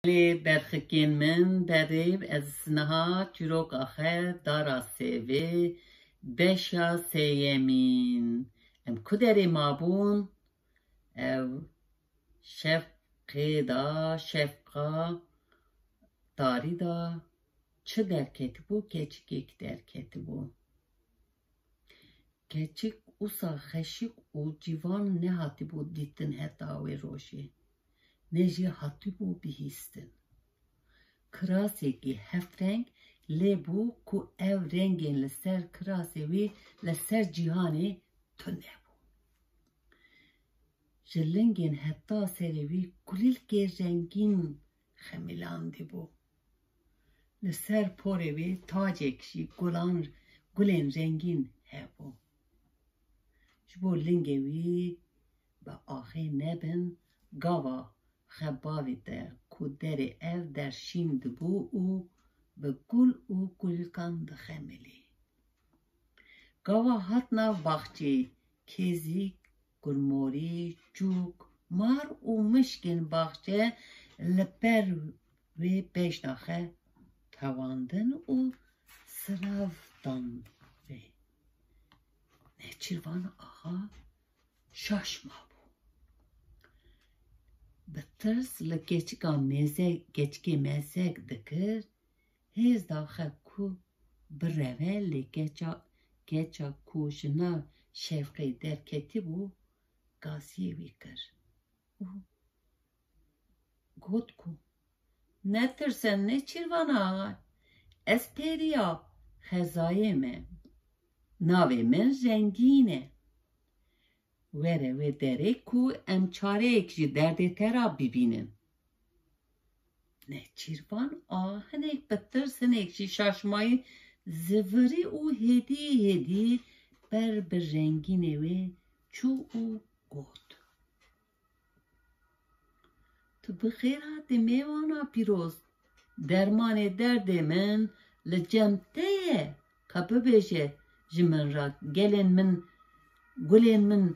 برخکین من دریب از نها چروک آخر دارا سوی بشا سیمین ام کدری مابون او شفقا داری دا چه درکتی بو keçik درکتی بو keçik usa خشک و جیوان نه هاتی بو دیتن هتاوی روشی نجی هاتی بو بیهستن کراسی کی هفت رنگ لبو کو او رنگین لسر کراسی وی لسر جیهانی تنه بو جلنگین حتی سری وی کلیل که رنگین خمیلاندی بو لسر پوری وی تاجکشی گلین رنگین هبو جبو لنگی وی با آخی نبن گاوا خباوی ده کودری اف در شیند بو او به گل او گلکان خمیلی گاوا هاتنا باخچی کزی گلموری جوک مار او مشکن باخچه لپر و پیشناخه تواندن او سرافتان وی نچیروان آقا شاشما بترس لکچکی مزگ دکر هیز داخل کو بروه لکچا کوشنا شفقی درکتی بو گازیه وی کر گود کو نترسن نچیروان آقا اسپریا خزایه من ناوی من رنگینه وره و دره کو امچاره اکجی درده ترا ببینن نه چیروان آهنک بترسن اکجی شاشمایی زوری او هدی بر رنگینه و چو او گود تو بخیر هاتی میوانا پیروز درمان درد من لجمته کپه بیشه جمن را گلین من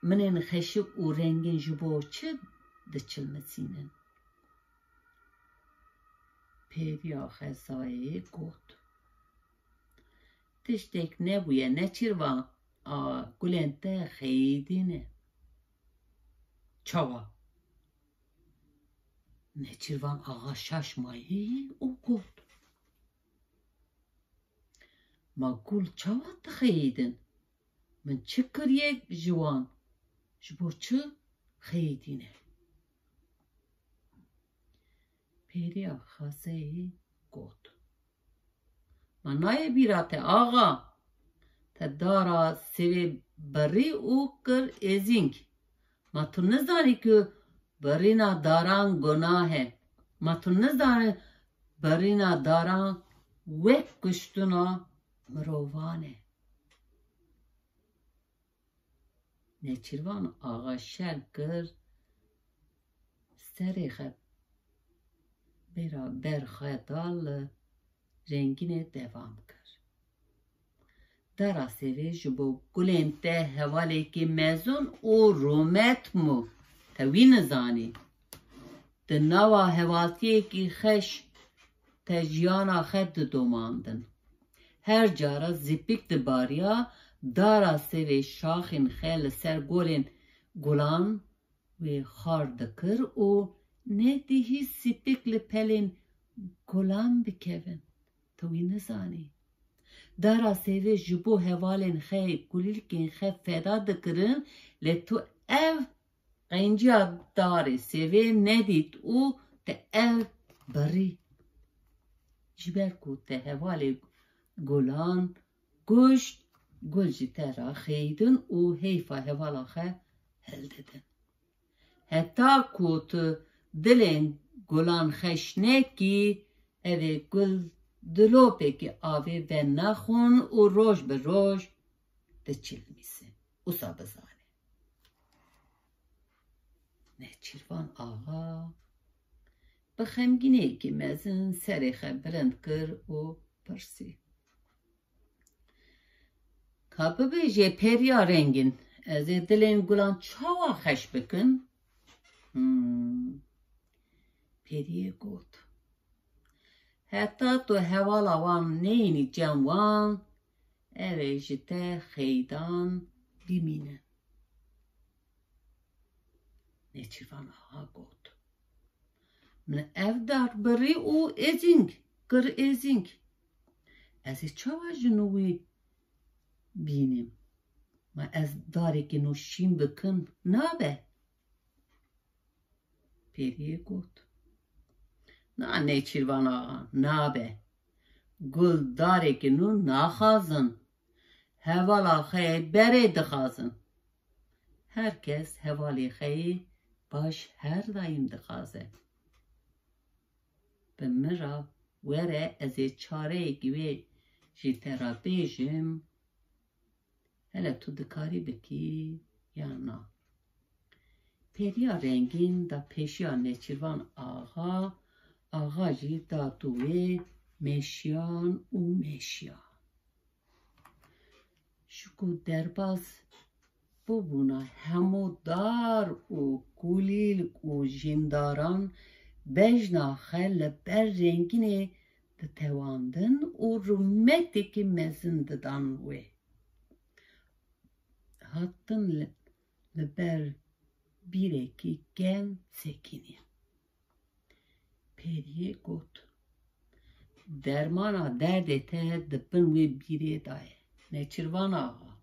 منین خشک و رنگین جبو چه دچلمسینن پیریا خزایی گود تشتک نبویه نچیروان گلین ده خیدینه چاوا نچیروان آقا شاشمایی او گود ما گل چاوا تخیدن من چه کریه جوان جبو چه خیدینه پیریا خزایی گود منای بیراته آقا تدارا سوی بری او کر ازینگ ما تو نزانی که برینا داران گناهه ما تو نزانی برینا داران وک کشتنا مروانه نچیروان آقا شل کر سری خب برا برخدال رنگین دوام کر در آسیوی جبو گلین ده حوالی که مزون او رومت مو توی نزانی ده نوا حوالتیه که خش تجیانا خد دوماندن هر جارا زیپیک ده باریا دارا سوی شاخین خیل سر گلان و خار دکر و ندیهی سپیک لپلین گلان بکوین توی نزانی دارا سوی جبو حوالین خیل گلیلکین خیل فدا دکرن لتو او قینجا داری سوی ندید او ته او بری جبر کو ته حوالی گلان گشت گلجی ترا خیدن او حیفا حوالا خه هل ددن حتی کوت دلین گلان خشنکی اوه گل دلوپه که آوه و نخون او روش به روش دچل میسه او سا بزانه نچیروان آقا بخمگینه که مزن سری خبرند کر و پرسی کابه بیجه پریا رنگین از دلین گلان چاوا خش بکن Periye got. Hatta tu hevala wan neyni cemvan eve jite xeydan bimine. Neçirvan ağa got. Min ev dar biri u ezing, kır ezing. Ez çava jinuvi binim. Ma ez dareki nuşin bikim nabe. Periye got. Na neçirvan ağa nabe. Gul dareki nu naxazın. Hevala xey bere dixazın. Herkes hevali xey baş her daim dixaze. Bimira were ez çare gibi jitera bejim. Hele tu dikari biki ya na. Periya rengin da peşiya neçirvan ağa, ağa jî datuve meşyan u meşya. Şuku derbaz bubuna hemu dar u kulil u jindaran bejna xelle ber rengine de tevandın u rumeteki mezindidan ve. Hattın leber bireki gen sekini. Periye got. Dermana derdete dipin ve bire daye. Neçirvan ağa.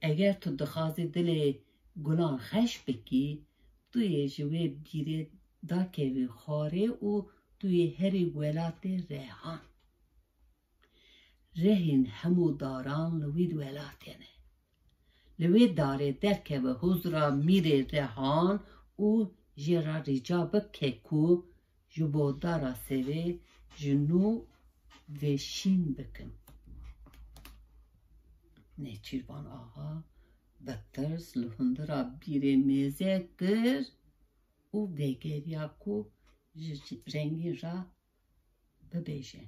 Eğer tu dixazi dile gulan xeş biki, tu ye jive bire da kevi xare u tu ye heri velate rehan. Rehin hemu daran lvid velatene. Lvid dare derkeve huzra mire rehan u jera ricabı keku jubodara seve jinu ve şin bikim. Neçirvan ağa betters lühundura bire meze kır u vegeriya ku rengi ra bebeje.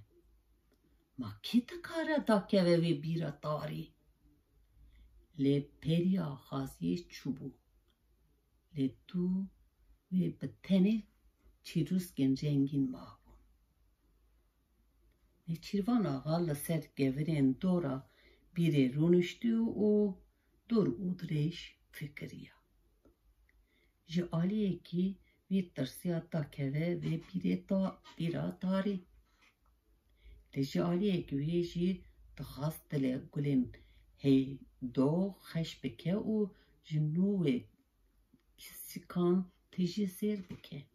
Ma ki tıkara dakeve ve bira tari. Le periya xaziye çubu. Le tu ve betene çirusken rengin mabun. Neçirvan ağa le ser gevren dora bire runuştu u dur udreş fikriya. Ji aliye ki vi tersiya dakeve ve bira tari. De ji aliye ki vi ji dixast dile gulin hey do xeş bike u jinu ve sikan teji ser bike.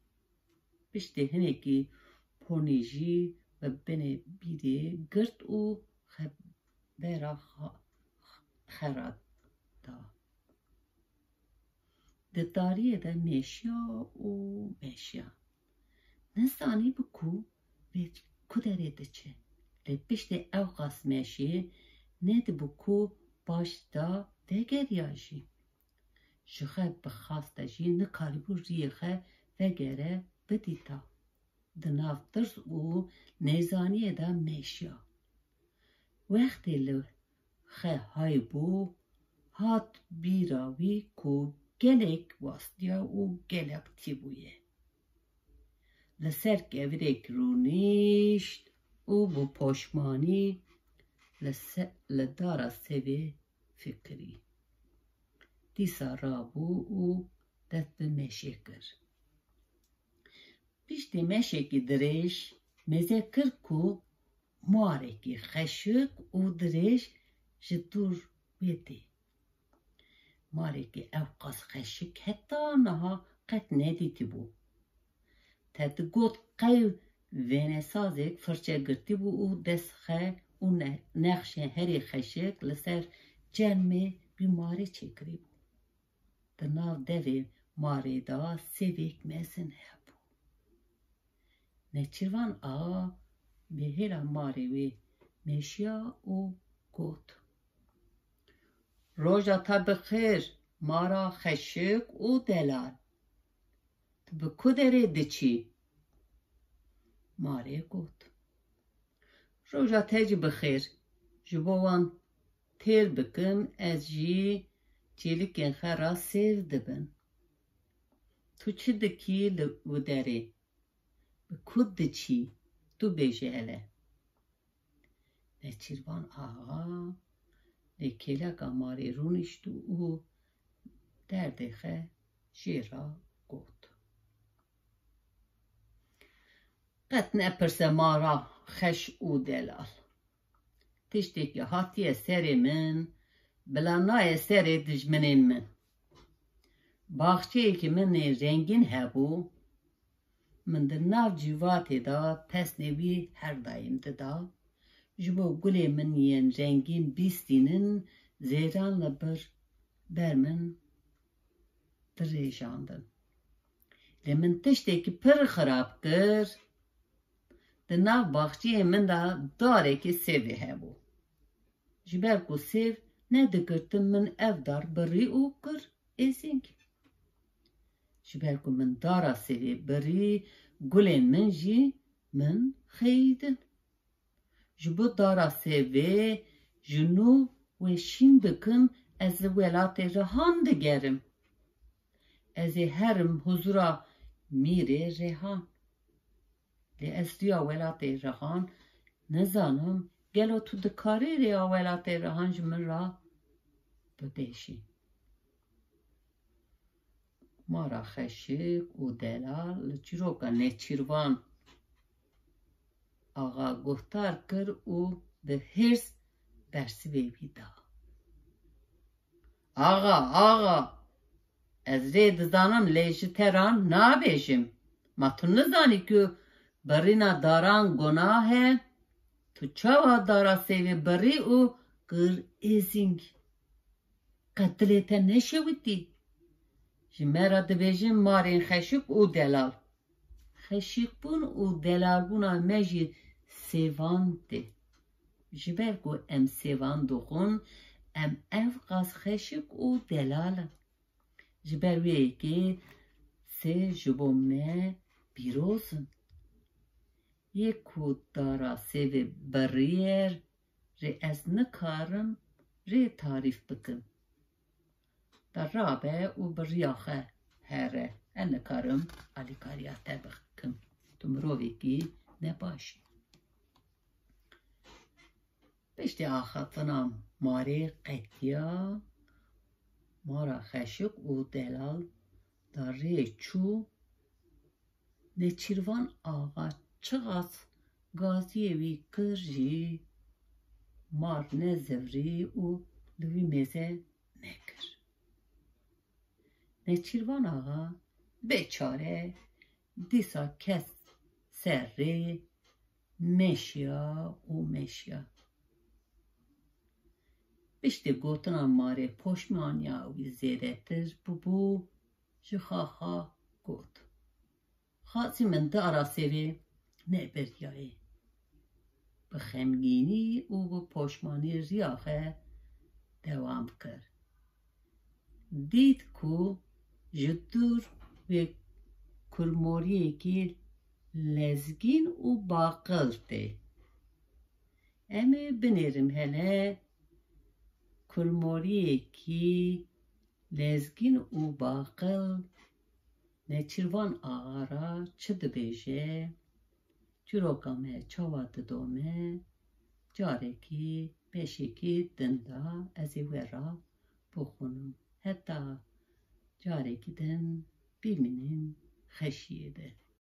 Bişte hineki poniji ve bene bire girt u bera xerat da. De tariye de meşya u meşya. Nesani bu ku ve kudere de çe. Le pişte ev qas meşye ne de bu ku başta vegeriyaji. Jixeb bixasta jî nikaribû riyê vegere bidîta. Di nav tirs û nêzaniyê de meşya. Wextê li xe haybû hat bîra wî ku gelek wastiya û gelek tîbûye. Li ser kevirek rûnîşt û bi poşmanî li dara sevê fikirî. Dîsa rabû û dest bi meşê kir. Piştî meşekî dirêj meze kir ku marekî xeşik û dirêj ji dûr wêtê. Marekî ev qas xeşik heta niha qet nedîtibû. Te digot qey venesazek firçe girtibû û dest xe û nexşên herî xeşik li ser cermê bî marê çêkirîbû. Di nav devê marê da sevêk mezin hebû. Neçirvan ağa bi hêla marê wê meşya û got. Roja te bi xêr mara xeşik û delal. Tu bi ku derê diçî? Marê got. Roja te jî bi xêr. Ji bo wan têr bikim ez jî çêlikên xe ra sêv dibin. Tu çi dikî li wî derê? به کد چی تو بیشه هله نچیروان آقا نکیلک آماری رونشتو او دردخه جیرا گود قد نپرسه مارا خش او دلال تشتی که هاتی سری من بلا نای سری دجمنین من باخچه که من رنگین هبو من در ناو جیواتی دا پس نوی هر دایم دا جبو گلی من ین رنگین بیستینن زیران لبر بر من دریجاندن لمن تشتی که پر خراب کر در ناو باخچه من دا داره که سیوی هبو جبر کو سیو ندگرتم من افدار بری او کر ایزینگ جبر کو من دارا سیوی بری گلین من جی من خیدن جبو دارا سیوی جنو و شین بکم از ولات رهان دگرم از هرم حضورا میره رهان لی از ریا ولات رهان نزانم گلو تو دکاری ریا ولات رهان جمن را ببیشی مارا خشک و دلال چیروکا نچیروان آقا گفتار کر و به هرس برسی بیبی دا آقا از رید زانم لیجی تران نابیشم ما تو نزانی که برینا داران گناه تو چاوا دارا سیوی بری او گر ایزینگ قدلیتا نشویدی جمرا دبیجم مارین خشک او دلال خشک بون او دلال بونا مجی سیوان ده جبرگو ام سیوان دخون ام افقاز خشک او دلال جبرویه که سه جبومه بیروزن یکو دارا سیوی بریر ری از نکارم ری تعریف بکن در رابه او بریاخه هره نکارم علیکاریات بکن تو مروی که نباشی بشتی آخاتنا ماری قیتیا مارا خشک او دلال داره چو نچیروان آقا چقدر گازی وی کرجی مار نزوری او لوی میزه نکر نچیروان آقا بیچاره دیسا کس سری مشیا او مشیا بشتی گوتنا ماره پشمانیا وی زیده تر ببو جخاخا گوت خاصی من دارا سیوی نبریایی بخمگینی او با پشمانی ریاخه دوام کرد دید کو جدور و کرموری که لزگین او باقل ده امی بنیرم هله کرموری که لزگین او باقل نچیروان آغارا چه دبیجه چروکامه چاوات دومه جاره کی بشی کی دندا ازی ورا بخونم حتی جاره کی دن بیمینین خشیده